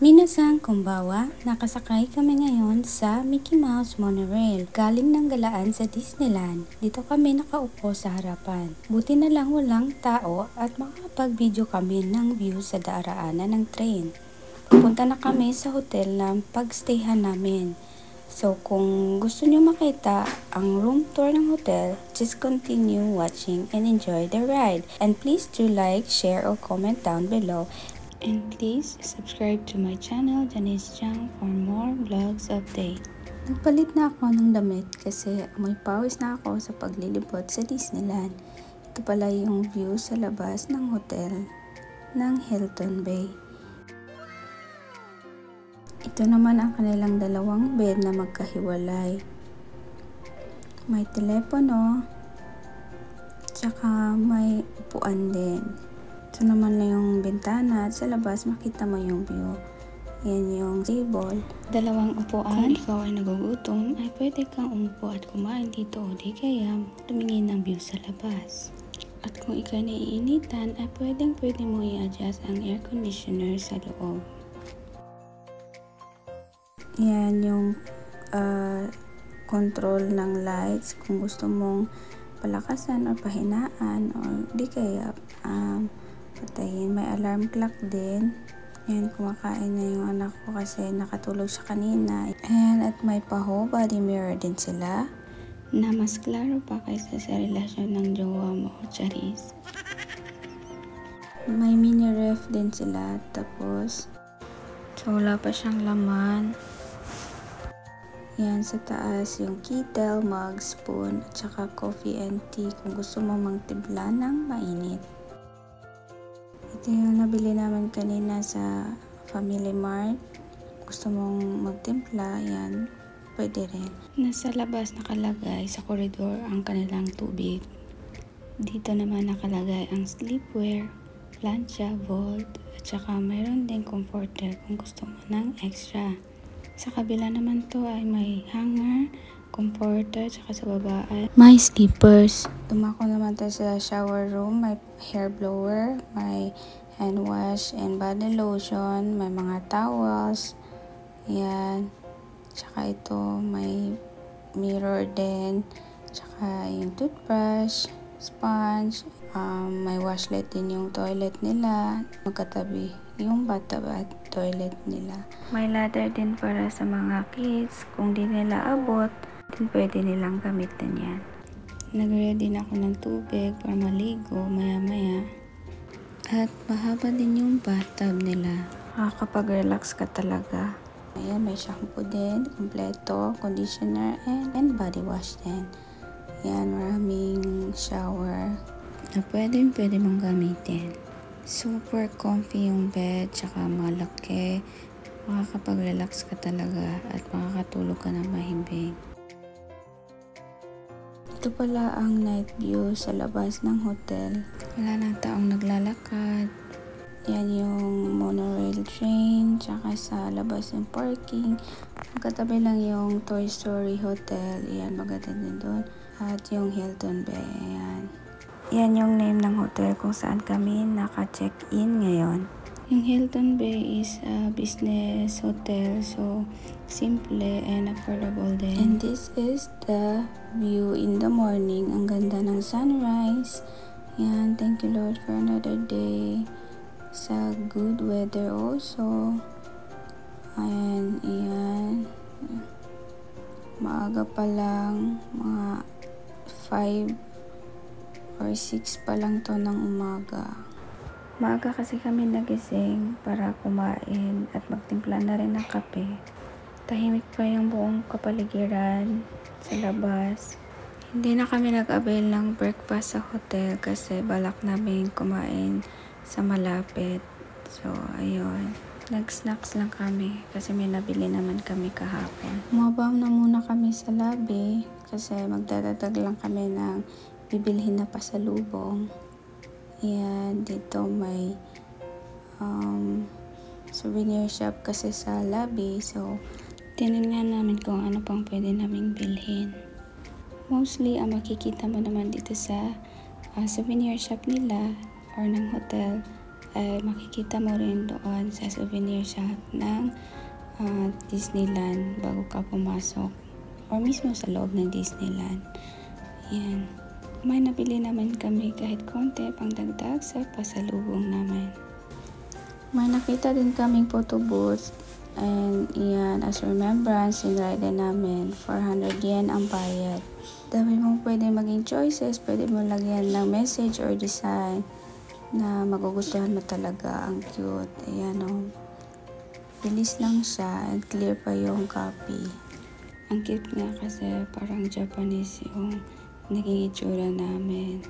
Minasan kumbawa, nakasakay kami ngayon sa Mickey Mouse Monorail. Galing ng galaan sa Disneyland. Dito kami nakaupo sa harapan. Buti na lang walang tao at makapag-video kami ng view sa daraanan ng train. Pupunta na kami sa hotel na pagstayhan namin. So kung gusto nyo makita ang room tour ng hotel, just continue watching and enjoy the ride. And please do like, share, or comment down below. And please subscribe to my channel, Janice Chang, for more vlogs update. Nagpalit na ako ng damit kasi amoy pawis na ako sa paglilibot sa Disneyland. Ito pala yung view sa labas ng hotel ng Hilton Bay. Ito naman ang kanilang dalawang bed na magkahiwalay. May telepono, tsaka may upuan din. Ito naman na yung bintana at sa labas makita mo yung view. Yan yung table. Dalawang upuan. Kung ikaw ay nagugutom, ay pwede kang umupo at kumain dito o di kaya tumingin ng view sa labas. At kung ikaw naiinitan, ay pwede mo i-adjust ang air conditioner sa loob. Yan yung control ng lights kung gusto mong palakasan o pahinaan o di kaya patayin. May alarm clock din. Ayan, kumakain na yung anak ko kasi nakatulog siya kanina. Ayan, at may paho, body mirror din sila na mas klaro pa kaysa sa relasyon ng jowa mo, Charis. May mini ref din sila. Tapos, so wala pa siyang laman. Yan, sa taas yung kettle, mug, spoon, at saka coffee and tea kung gusto mo magtimpla ng mainit. Ito yung nabili naman kanina sa Family Mart. Gusto mong magtimpla, yan, pwede rin. Nasa labas nakalagay sa koridor ang kanilang tubig. Dito naman nakalagay ang sleepwear, plancha, vault, at saka mayroon din comforter kung gusto mo ng extra. Sa kabila naman to ay may hanger, comforter, tsaka sa baba ay may slippers. Dumako naman to sa shower room, may hair blower, may hand wash and body lotion, may mga towels. Yan. Tsaka ito may mirror din, tsaka yung toothbrush, sponge, may washlet din yung toilet nila, magkatabi yung bathtub at toilet nila. May ladder din para sa mga kids, kung di nila abot, din pwede nilang gamitin yan. Nag-ready na ako ng tubig para maligo maya-maya. At mahaba din yung bathtub nila. Makakapag-relax ka talaga. Ayan, may shampoo din, kompleto, conditioner, and body wash din. Ayan, maraming shower na pwede mong gamitin. Super comfy yung bed, tsaka malaki. Makakapag-relax ka talaga at makakatulog ka ng mahimbing. Ito pala ang night view sa labas ng hotel. Wala nang taong naglalakad. Yan yung monorail train, tsaka sa labas yung parking. Magkatabi lang yung Toy Story Hotel. Yan, maganda din doon. At yung Hilton Bay. Ayan. Yan yung name ng hotel kung saan kami naka-check-in ngayon. Yung Hilton Bay is a business hotel, so simple and affordable din. And this is the view in the morning. Ang ganda ng sunrise. Yan, thank you Lord for another day. Sa good weather also. Ayan, ayan. Maaga pa lang, mga 5 or 6 pa lang to ng umaga. Maaga kasi kami nagising para kumain at magtimpla na rin ng kape. Tahimik pa yung buong kapaligiran sa labas. Hindi na kami nag-avail ng breakfast sa hotel kasi balak namin kumain sa malapit. So, ayun. Nag-snacks lang kami kasi may nabili naman kami kahapon. Umabang na muna kami sa lobby kasi magdadadag lang kami ng bibilhin na pasalubong. Ayan, dito may souvenir shop kasi sa lobby. So, tinignan namin kung ano pang pwede naming bilhin. Mostly, ang makikita mo naman dito sa souvenir shop nila or ng hotel ay makikita mo rin doon sa souvenir shop ng Disneyland bago ka pumasok or mismo sa loob ng Disneyland. Yan. May nabili naman kami kahit konti pang dagdag sa pasalubong namin. May nakita din kaming photo booth and yan, as remembrance, sinride namin. 400 yen ang bayad. Dami mong pwede maging choices, pwede mo lagyan ng message or design na magugustuhan mo talaga. Ang cute. Ayan o. Bilis lang siya and clear pa yung copy. Ang cute nga kasi parang Japanese yung naging itsura namin.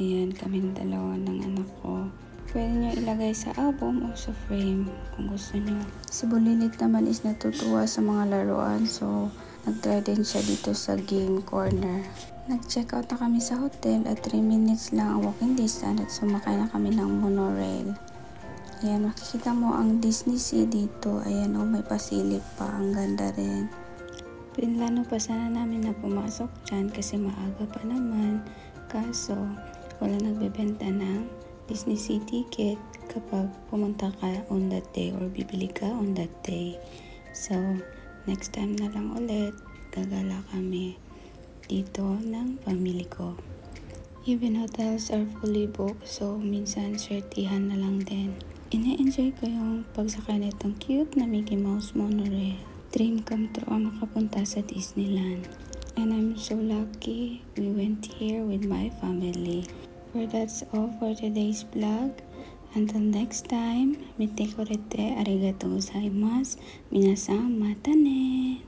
Ayan, kaming dalawa ng anak ko. Pwede nyo ilagay sa album o sa frame kung gusto nyo. Si Bulilit naman is natutuwa sa mga laruan, so nag-try din siya dito sa game corner. Nag-check out na kami sa hotel at 3 minutes lang ang walking distance at sumakay na kami ng monorail. Ayan, makikita mo ang Disney Sea dito. Ayan o, may pasilip pa. Ang ganda rin. Pinlano pa sana namin na pumasok dyan kasi maaga pa naman. Kaso, wala nagbebenta ng Disney Sea ticket kapag pumunta ka on that day or bibili ka on that day. So, next time na lang ulit, gagala kami dito ng family ko. Even hotels are fully booked, so minsan swertihan na lang din. Ine-enjoy ko yung pagsakay nitong cute na Mickey Mouse monorail. Dream come true ang makapunta sa Disneyland. And I'm so lucky we went here with my family. For that's all for today's vlog. Until next time, mite korete arigatou gozaimasu. Minasan mata ne.